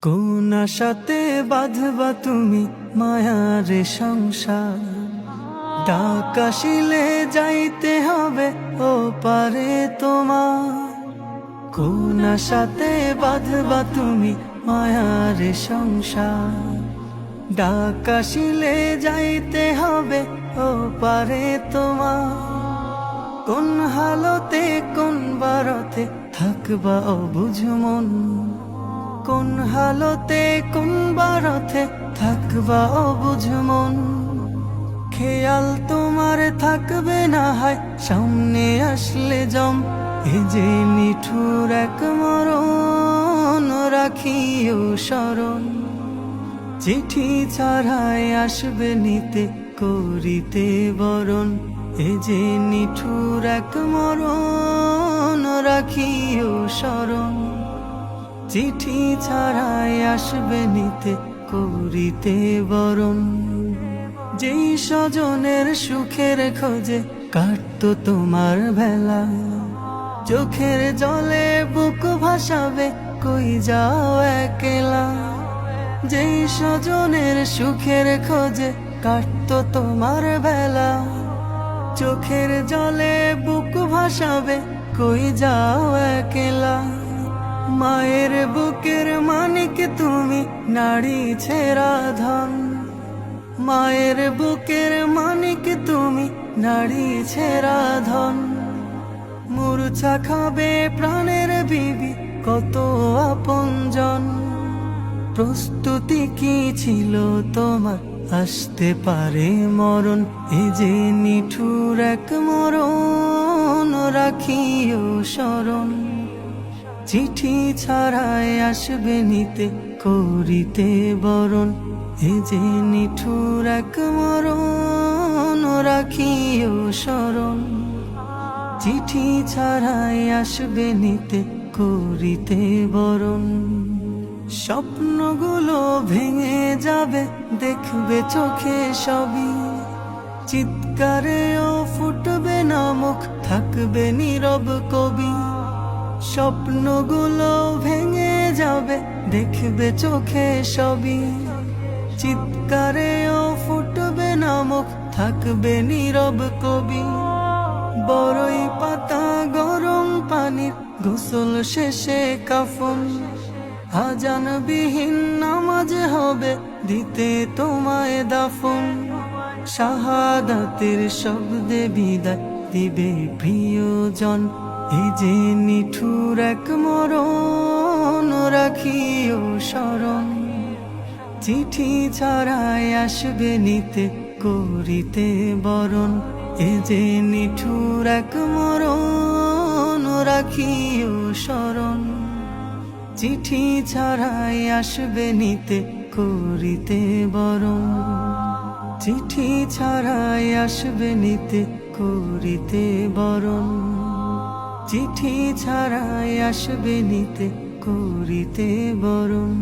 কোন আশাতে বাঁধবা তুমি মায়ার সংসার, ডাক আসিলে যাইতে হবে ও পারে তোমার। কোন আশাতে বাঁধবা তুমি মায়ার সংসার, ডাক আসিলে যাইতে হবে ও পারে তোমার। কোন হালতে কোন বারতে থাকবা অবুঝ মন, কোন হালতে কোন বারতে থাকবা অবুঝ মন। খেয়াল তোমার থাকবে না হয় সামনে আসলে জম, এ যে নিঠুর এক মরণ রাখিও স্মরণ। চিঠি ছাড়াই আসবে নিতে করিতে বরণ, এ যে নিঠুর এক মরণ রাখিও স্মরণ। চিঠি ছাড়াই আসবে নিতে করিতে বরণ। যেই স্বজনের সুখের খোঁজে কাটতো তোমার বেলা, চোখের জলে বুক ভাসাবে কই যাও একলা। যেই স্বজনের সুখের খোঁজে কাটতো তোমার বেলা, চোখের জলে বুক ভাসাবে কই যাও একলা। মায়ের বুকের মানিক তুমি নারী ছেঁড়া ধন, মায়ের বুকের মানিক তুমি নারী ছেঁড়া ধন। মূর্ছা খাবে প্রাণের বিবি কত আপনজন, প্রস্তুতি কি ছিল তোমার আসতে পারে মরণ। এ যে নিঠুর এক মরণ রাখিও স্মরণ। চিঠি ছাড়াই আসবে নিতে করিতে বরণ, এ যে নিঠুর এক মরণ রাখিও স্মরণ। চিঠি ছাড়াই আসবে নিতে করিতে বরণ। স্বপ্নগুলো ভেঙে যাবে দেখবে চোখে সবই, চিৎকারেও ফুটবে না মুখ থাকবে নীরব কবি। স্বপ্নগুলো ভেঙে যাবে দেখবে চোখে সবই, চিৎকারেও ফুটবে না মুখ থাকবে নীরব কবি। বড়ই পাতা গরম পানির গোসল শেষে কাফন, আজানবিহীন নামাজ হবে দিতে তোমায় দাফন। শাহাদাতের শব্দে বিদায় দিবে প্রিয়জন, এই যে নিঠুর এক মরণ রাখিও স্মরণ। চিঠি ছাড়াই আসবে নিতে করিতে বরণ, এ যে নিঠুর এক মরণ রাখিও স্মরণ। চিঠি ছাড়াই আসবে নিতে করিতে বরণ, চিঠি ছাড়াই আসবে নিতে করিতে বরণ। চিঠি ছাড়াই আসবে নিতে করিতে বরণ।